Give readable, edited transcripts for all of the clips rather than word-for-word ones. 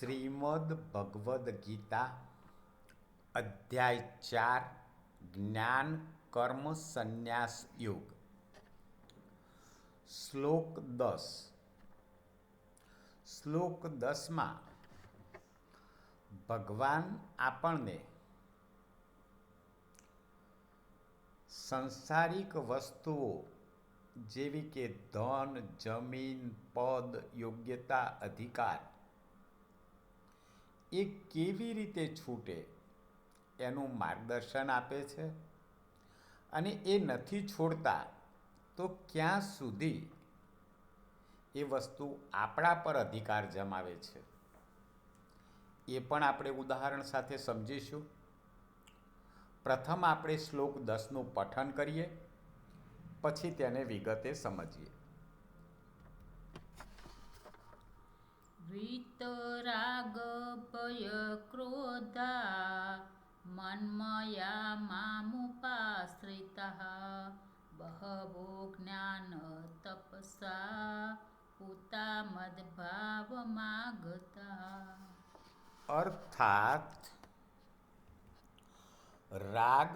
શ્રીમદ ભગવદ્ ગીતા અધ્યાય 4 જ્ઞાન કર્મ સંન્યાસ યોગ શ્લોક 10 શ્લોક 10માં ભગવાન આપણને સંસારિક વસ્તુઓ જેવી કે ધન, જમીન, પદ, યોગ્યતા, અધિકાર એ કેવી રીતે છૂટે એનું માર્ગદર્શન આપે છે અને એ નથી છોડતા તો ક્યાં સુધી એ વસ્તુ આપણા પર અધિકાર જમાવે છે એ પણ આપણે ઉદાહરણ સાથે સમજીશું. પ્રથમ આપણે શ્લોક 10નું પઠન કરીએ, પછી તેને વિગતે સમજીએ. વીતરાગ ભય ક્રોધા મન્મયા મામુપાશ્રિતઃ બહવો જ્ઞાન તપસા પૂતા મદભાવમાગતા. અર્થાત રાગ,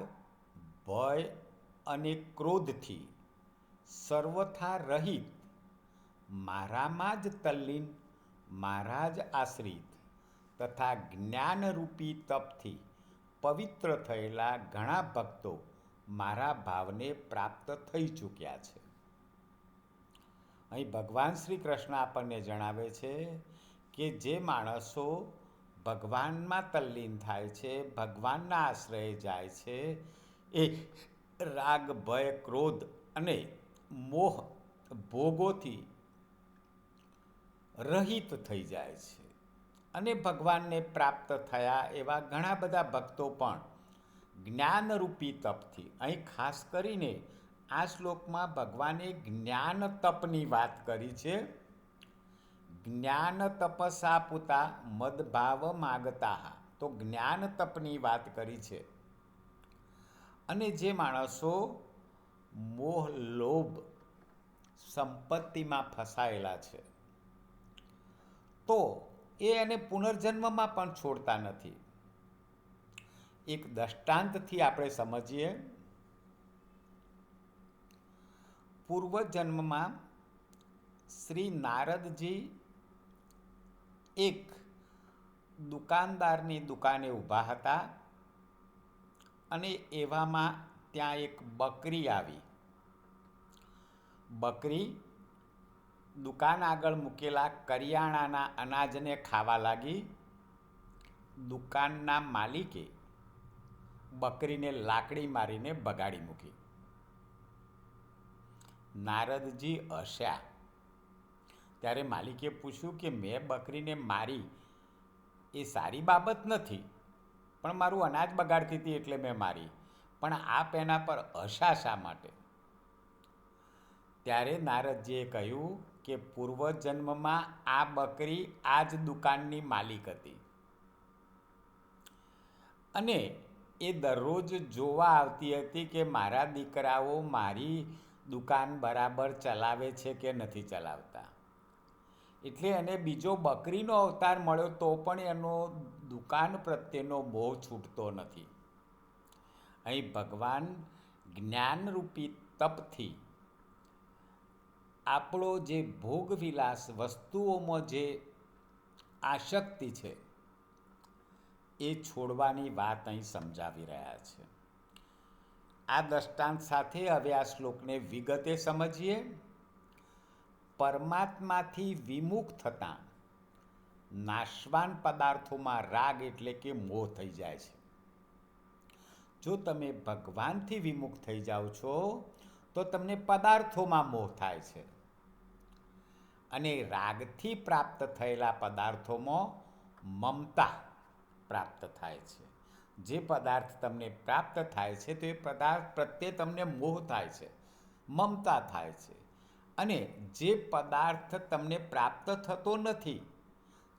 ભય અને ક્રોધથી સર્વથા રહિત, મારામાં જ તલ્લીન, મારા જ આશ્રિત તથા જ્ઞાનરૂપી તપથી પવિત્ર થયેલા ઘણા ભક્તો મારા ભાવને પ્રાપ્ત થઈ ચૂક્યા છે. અહીં ભગવાન શ્રી કૃષ્ણ આપણને જણાવે છે કે જે માણસો ભગવાનમાં તલ્લીન થાય છે, ભગવાનના આશ્રયે જાય છે, એ રાગ, ભય, ક્રોધ અને મોહ ભોગોથી રહિત થઈ જાય છે અને ભગવાનને પ્રાપ્ત થયા એવા ઘણા બધા ભક્તો પણ જ્ઞાનરૂપી તપથી, અહીં ખાસ કરીને આ શ્લોકમાં ભગવાને જ્ઞાન તપની વાત કરી છે. જ્ઞાન તપસા પૂતા મદભાવ માગતા, તો જ્ઞાન તપની વાત કરી છે. અને જે માણસો મોહ, લોભ, સંપત્તિમાં ફસાયેલા છે તો એ એને પુનર્જન્મમાં પણ છોડતા નથી. એક દ્રષ્ટાંતથી આપણે સમજીએ. પૂર્વજન્મમાં શ્રી નારદજી એક દુકાનદારની દુકાને ઊભા હતા અને એવામાં ત્યાં એક બકરી આવી. બકરી દુકાન આગળ મૂકેલા કરિયાણાના અનાજને ખાવા લાગી. દુકાનના માલિકે બકરીને લાકડી મારીને ભગાડી મૂકી. નારદજી હસ્યા. ત્યારે માલિકે પૂછ્યું કે મેં બકરીને મારી એ સારી બાબત નથી, પણ મારું અનાજ બગાડતી હતી એટલે મેં મારી, પણ આપ એના પર હસ્યા શા માટે? ત્યારે નારદજીએ કહ્યું કે પૂર્વજન્મમાં આ બકરી આ જ દુકાનની માલિક હતી અને એ દરરોજ જોવા આવતી હતી કે મારા દીકરાઓ મારી દુકાન બરાબર ચલાવે છે કે નથી ચલાવતા. એટલે એને બીજો બકરીનો અવતાર મળ્યો તો પણ એનો દુકાન પ્રત્યેનો મોહ છૂટતો નથી. અહીં ભગવાન જ્ઞાનરૂપી તપથી આપણો જે ભોગવિલાસ, વસ્તુઓમાં જે આસક્તિ છે એ છોડવાની વાત અહીં સમજાવી રહ્યા છે. આ દ્રષ્ટાંત સાથે હવે આ શ્લોકને વિગતે સમજીએ. પરમાત્માથી વિમુખ થતાં નાશવાન પદાર્થોમાં રાગ એટલે કે મોહ થઈ જાય છે. જો તમે ભગવાનથી વિમુખ થઈ જાઓ છો તો તમને પદાર્થોમાં મોહ થાય છે અને રાગથી પ્રાપ્ત થયેલા પદાર્થોમાં મમતા પ્રાપ્ત થાય છે. જે પદાર્થ તમને પ્રાપ્ત થાય છે તો એ પદાર્થ પ્રત્યે તમને મોહ થાય છે, મમતા થાય છે. અને જે પદાર્થ તમને પ્રાપ્ત થતો નથી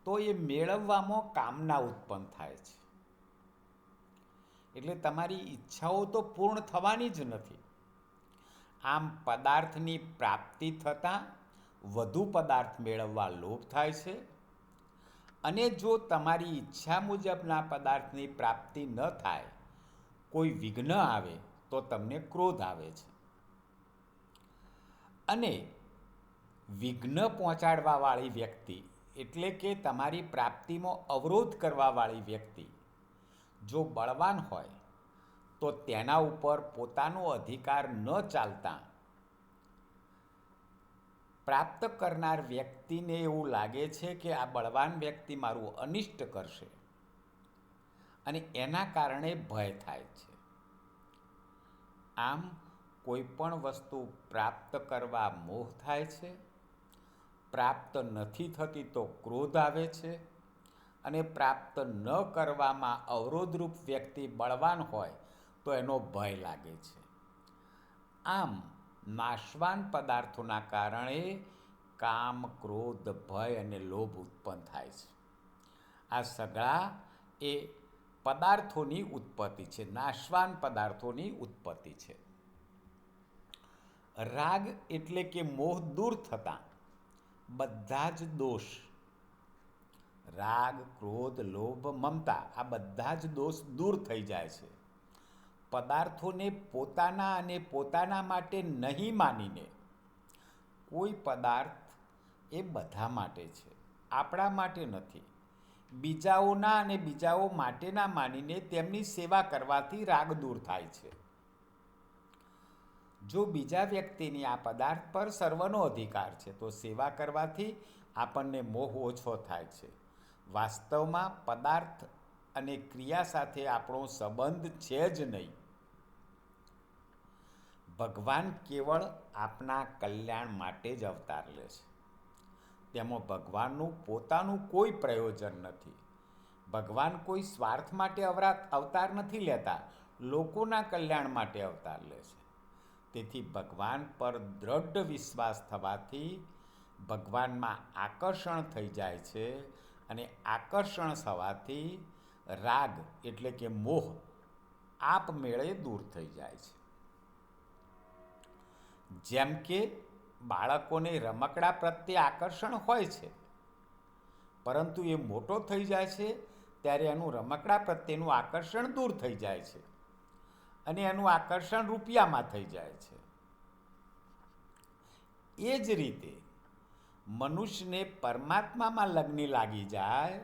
તો એ મેળવવામાં કામના ઉત્પન્ન થાય છે. એટલે તમારી ઈચ્છાઓ તો પૂર્ણ થવાની જ નથી. આમ પદાર્થની પ્રાપ્તિ થતાં વધુ પદાર્થ મેળવવા લોભ થાય છે અને જો તમારી ઈચ્છા મુજબના પદાર્થની પ્રાપ્તિ ન થાય, કોઈ વિઘ્ન આવે, તો તમને ક્રોધ આવે છે. અને વિઘ્ન પહોંચાડવાવાળી વ્યક્તિ એટલે કે તમારી પ્રાપ્તિમાં અવરોધ કરવાવાળી વ્યક્તિ જો બળવાન હોય તો તેના ઉપર પોતાનો અધિકાર ન ચાલતા પ્રાપ્ત કરનાર વ્યક્તિને એવું લાગે છે કે આ બળવાન વ્યક્તિ મારું અનિષ્ટ કરશે અને એના કારણે ભય થાય છે. આમ કોઈ પણ વસ્તુ પ્રાપ્ત કરવા મોહ થાય છે, પ્રાપ્ત નથી થતી તો ક્રોધ આવે છે, અને પ્રાપ્ત ન કરવામાં અવરોધરૂપ વ્યક્તિ બળવાન હોય તો એનો ભય લાગે છે. આમ નાશવાન પદાર્થોના કારણે કામ, ક્રોધ, ભય અને લોભ ઉત્પન્ન થાય છે. આ સગળા એ પદાર્થોની ઉત્પત્તિ છે, નાશવાન પદાર્થોની ઉત્પત્તિ છે. રાગ એટલે કે મોહ દૂર થતાં બધા જ દોષ, રાગ, ક્રોધ, લોભ, મમતા, આ બધા જ દોષ દૂર થઈ જાય છે. પદાર્થોને પોતાના અને પોતાના માટે નહીં માનીને, કોઈ પદાર્થ એ બધા માટે છે, આપણા માટે નથી, બીજાઓના અને બીજાઓ માટેના માનીને તેમની સેવા કરવાથી રાગ દૂર થાય છે. જો બીજા વ્યક્તિની આ પદાર્થ પર સર્વનો અધિકાર છે તો સેવા કરવાથી આપણને મોહ ઓછો થાય છે. વાસ્તવમાં પદાર્થ અને ક્રિયા સાથે આપણો સંબંધ છે જ નહીં. ભગવાન કેવળ આપના કલ્યાણ માટે જ અવતાર લે છે. તેમાં ભગવાનનું પોતાનું કોઈ પ્રયોજન નથી. ભગવાન કોઈ સ્વાર્થ માટે અવતાર નથી લેતા, લોકોના કલ્યાણ માટે અવતાર લે છે. તેથી ભગવાન પર દ્રઢ વિશ્વાસ થવાથી ભગવાનમાં આકર્ષણ થઈ જાય છે અને આકર્ષણ થવાથી રાગ એટલે કે મોહ આપમેળે દૂર થઈ જાય છે. જેમ કે બાળકોને રમકડા પ્રત્યે આકર્ષણ હોય છે, પરંતુ એ મોટો થઈ જાય છે ત્યારે એનું રમકડા પ્રત્યેનું આકર્ષણ દૂર થઈ જાય છે અને એનું આકર્ષણ રૂપિયામાં થઈ જાય છે. એ જ રીતે મનુષ્યને પરમાત્મામાં લગ્ન લાગી જાય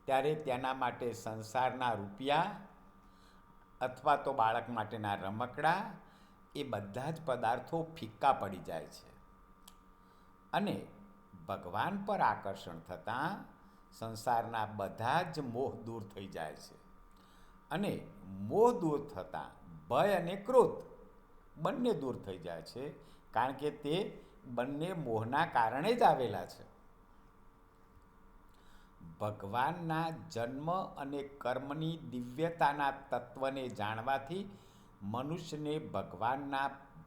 ત્યારે તેના માટે સંસારના રૂપિયા અથવા તો બાળક માટેના રમકડા એ બધા જ પદાર્થો ફિક્કા પડી જાય છે અને ભગવાન પર આકર્ષણ થતાં સંસારના બધા જ મોહ દૂર થઈ જાય છે. અને મોહ દૂર થતાં ભય અને ક્રોધ બંને દૂર થઈ જાય છે, કારણ કે તે બંને મોહના કારણે જ આવેલા છે. ભગવાનના જન્મ અને કર્મની દિવ્યતાના તત્વને જાણવાથી મનુષ્યને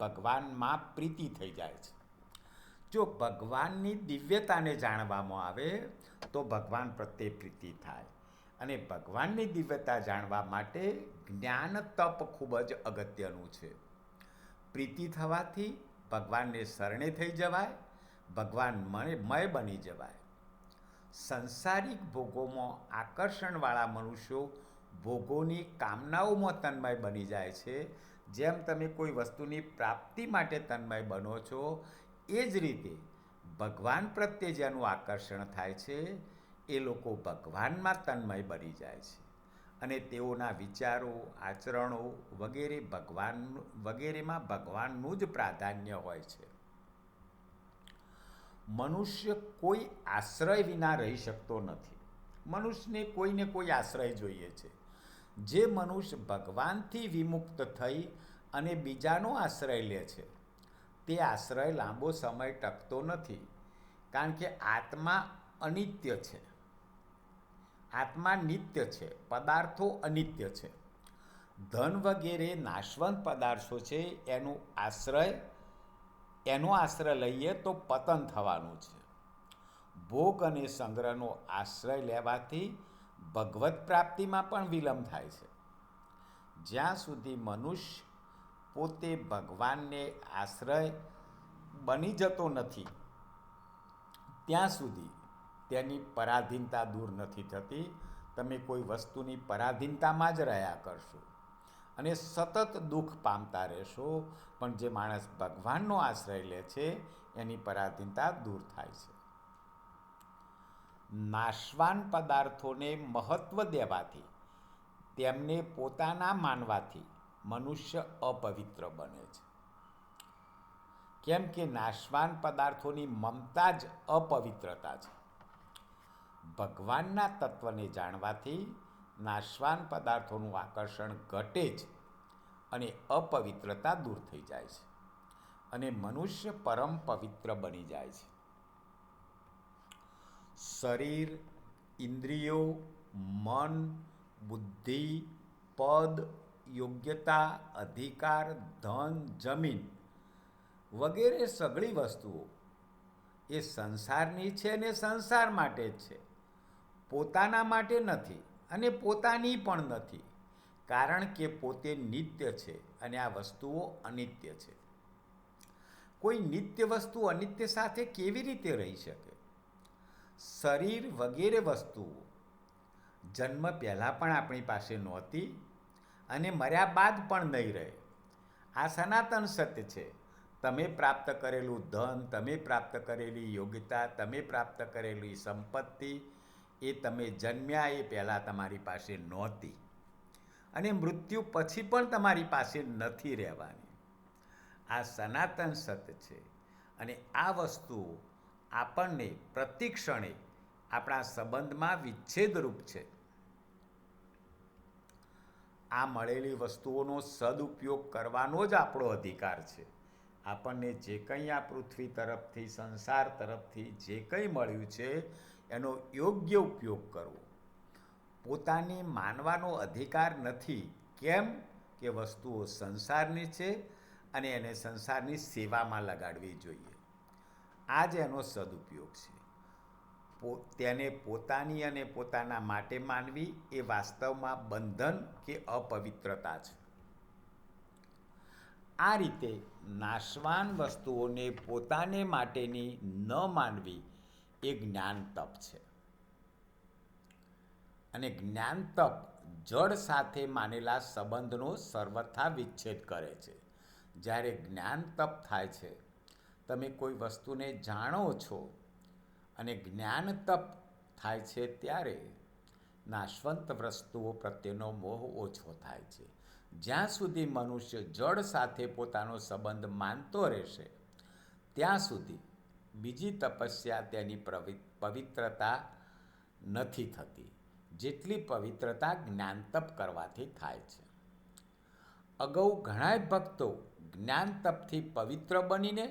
ભગવાનમાં પ્રીતિ થઈ જાય છે. જો ભગવાનની દિવ્યતાને જાણવામાં આવે તો ભગવાન પ્રત્યે પ્રીતિ થાય, અને ભગવાનની દિવ્યતા જાણવા માટે જ્ઞાન તપ ખૂબ જ અગત્યનું છે. પ્રીતિ થવાથી ભગવાનને શરણે થઈ જવાય, ભગવાનમય બની જવાય. સંસારિક ભોગોમાં આકર્ષણવાળા મનુષ્યો ભોગોની કામનાઓમાં તન્મય બની જાય છે. જેમ તમે કોઈ વસ્તુની પ્રાપ્તિ માટે તન્મય બનો છો, એ જ રીતે ભગવાન પ્રત્યે જેનું આકર્ષણ થાય છે એ લોકો ભગવાનમાં તન્મય બની જાય છે અને તેઓના વિચારો, આચરણો વગેરેમાં ભગવાનનું જ પ્રાધાન્ય હોય છે. મનુષ્ય કોઈ આશ્રય વિના રહી શકતો નથી. મનુષ્યને કોઈને કોઈ આશ્રય જોઈએ છે. જે મનુષ્ય ભગવાનથી વિમુક્ત થઈ અને બીજાનો આશ્રય લે છે તે આશ્રય લાંબો સમય ટકતો નથી, કારણ કે આત્મા અનિત્ય છે, આત્મા નિત્ય છે, પદાર્થો અનિત્ય છે. ધન વગેરે નાશવંત પદાર્થો છે, એનો આશ્રય લઈએ તો પતન થવાનું છે. ભોગ અને સંગ્રહનો આશ્રય લેવાથી ભગવત પ્રાપ્તિમાં પણ વિલંબ થાય છે. જ્યાં સુધી મનુષ્ય પોતે ભગવાનને આશ્રય બની જતો નથી ત્યાં સુધી તેની પરાધીનતા દૂર નથી થતી. તમે કોઈ વસ્તુની પરાધીનતામાં જ રહ્યા કરશો અને સતત દુઃખ પામતા રહેશો. પણ જે માણસ ભગવાનનો આશ્રય લે છે એની પરાધીનતા દૂર થાય છે. નાશવાન પદાર્થોને મહત્વ દેવાથી, તેમને પોતાના માનવાથી મનુષ્ય અપવિત્ર બને છે. કેમ કે નાશવાન પદાર્થોની મમતા જ અપવિત્રતા છે. ભગવાનના તત્વને જાણવાથી નાશવાન પદાર્થોનું આકર્ષણ ઘટે છે અને અપવિત્રતા દૂર થઈ જાય છે અને મનુષ્ય પરમ પવિત્ર બની જાય છે. શરીર, ઇન્દ્રિયો, મન, બુદ્ધિ, પદ, યોગ્યતા, અધિકાર, ધન, જમીન વગેરે સઘળી વસ્તુઓ એ સંસારની છે અને સંસાર માટે જ છે. પોતાના માટે નથી અને પોતાની પણ નથી, કારણ કે પોતે નિત્ય છે અને આ વસ્તુઓ અનિત્ય છે. કોઈ નિત્ય વસ્તુ અનિત્ય સાથે કેવી રીતે રહી શકે? શરીર વગેરે વસ્તુઓ જન્મ પહેલાં પણ આપણી પાસે નહોતી અને મર્યા બાદ પણ નહીં રહે. આ સનાતન સત્ય છે. તમે પ્રાપ્ત કરેલું ધન, તમે પ્રાપ્ત કરેલી યોગ્યતા, તમે પ્રાપ્ત કરેલી સંપત્તિ એ તમે જન્મ્યા એ પહેલાં તમારી પાસે નહોતી અને મૃત્યુ પછી પણ તમારી પાસે નથી રહેવાની. આ સનાતન સત્ય છે અને આ વસ્તુઓ આપણને પ્રતિક્ષણે આપણા સંબંધમાં વિચ્છેદરૂપ છે. આ મળેલી વસ્તુઓનો સદુપયોગ કરવાનો જ આપણો અધિકાર છે. આપણને જે કંઈ આ પૃથ્વી તરફથી, સંસાર તરફથી જે કંઈ મળ્યું છે એનો યોગ્ય ઉપયોગ કરવો. પોતાની માનવાનો અધિકાર નથી. કેમ કે વસ્તુઓ સંસારની છે અને એને સંસારની સેવામાં લગાડવી જોઈએ. આ જ એનો સદુપયોગ છે. તેને પોતાની અને પોતાના માટે માનવી એ વાસ્તવમાં બંધન કે અપવિત્રતા છે. આ રીતે નાશવાન વસ્તુઓને પોતાને માટેની ન માનવી એ જ્ઞાન તપ છે. અને જ્ઞાન તપ જડ સાથે માનેલા સંબંધનો સર્વથા વિચ્છેદ કરે છે. જ્યારે જ્ઞાન તપ થાય છે, તમે કોઈ વસ્તુને જાણો છો અને જ્ઞાન તપ થાય છે ત્યારે નાશવંત વસ્તુઓ પ્રત્યેનો મોહ ઓછો થાય છે. જ્યાં સુધી મનુષ્ય જડ સાથે પોતાનો સંબંધ માનતો રહેશે ત્યાં સુધી બીજી તપસ્યા તેની પવિત્રતા નથી થતી, જેટલી પવિત્રતા જ્ઞાનતપ કરવાથી થાય છે. અગાઉ ઘણાય ભક્તો જ્ઞાનતપથી પવિત્ર બનીને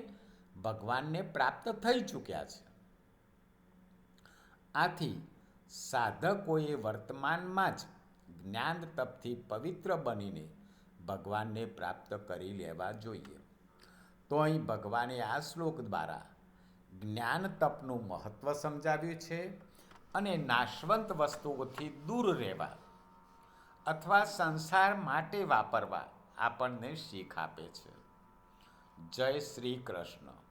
ભગવાનને પ્રાપ્ત થઈ ચૂક્યા છે. આથી સાધકોએ વર્તમાનમાં જ જ્ઞાનતપથી પવિત્ર બનીને ભગવાનને પ્રાપ્ત કરી લેવા જોઈએ. તો અહીં ભગવાને આ શ્લોક દ્વારા જ્ઞાનતપનું મહત્ત્વ સમજાવ્યું છે અને નાશવંત વસ્તુઓથી દૂર રહેવા અથવા સંસાર માટે વાપરવા આપણને શીખ આપે છે. જય શ્રી કૃષ્ણ.